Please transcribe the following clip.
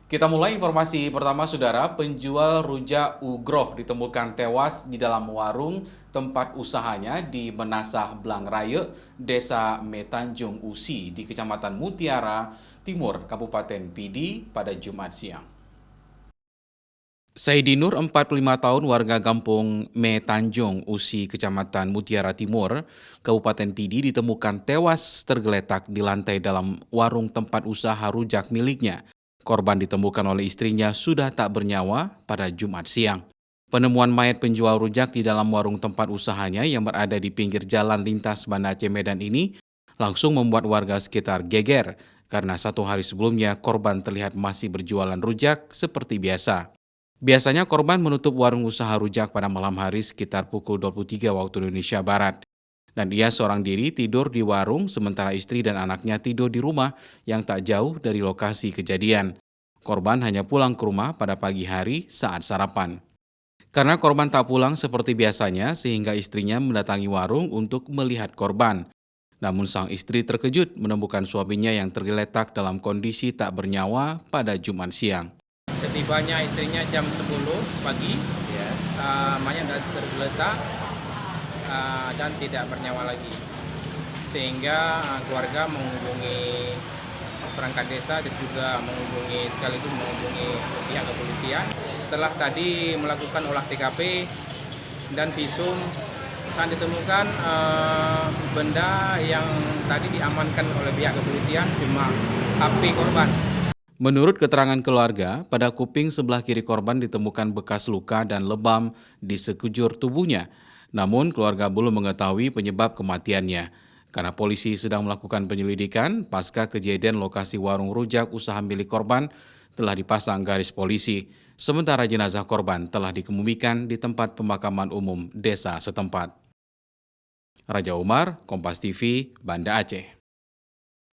Kita mulai informasi pertama, Saudara. Penjual rujak Ugroh ditemukan tewas di dalam warung tempat usahanya di Menasah Blangraya, Desa Metanjung Usi di Kecamatan Mutiara Timur, Kabupaten Pidi pada Jumat siang. Saidi Nur, 45 tahun, warga kampung Metanjung Usi, Kecamatan Mutiara Timur, Kabupaten Pidi, ditemukan tewas tergeletak di lantai dalam warung tempat usaha rujak miliknya. Korban ditemukan oleh istrinya sudah tak bernyawa pada Jumat siang. Penemuan mayat penjual rujak di dalam warung tempat usahanya yang berada di pinggir jalan lintas Banda Aceh Medan ini langsung membuat warga sekitar geger karena 1 hari sebelumnya korban terlihat masih berjualan rujak seperti biasa. Biasanya korban menutup warung usaha rujak pada malam hari sekitar pukul 23 waktu Indonesia Barat. Dan ia seorang diri tidur di warung sementara istri dan anaknya tidur di rumah yang tak jauh dari lokasi kejadian. Korban hanya pulang ke rumah pada pagi hari saat sarapan. Karena korban tak pulang seperti biasanya sehingga istrinya mendatangi warung untuk melihat korban. Namun sang istri terkejut menemukan suaminya yang tergeletak dalam kondisi tak bernyawa pada Jumat siang. Setibanya istrinya jam 10 pagi, mayat tergeletak dan tidak bernyawa lagi. Sehingga keluarga menghubungi perangkat desa dan juga sekaligus menghubungi pihak kepolisian. Setelah tadi melakukan olah TKP dan visum, saat ditemukan benda yang tadi diamankan oleh pihak kepolisian cuma HP korban. Menurut keterangan keluarga, pada kuping sebelah kiri korban ditemukan bekas luka dan lebam di sekujur tubuhnya. Namun keluarga belum mengetahui penyebab kematiannya. Karena polisi sedang melakukan penyelidikan, pasca kejadian lokasi warung rujak usaha milik korban telah dipasang garis polisi. Sementara jenazah korban telah dikebumikan di tempat pemakaman umum desa setempat. Raja Umar, Kompas TV, Banda Aceh.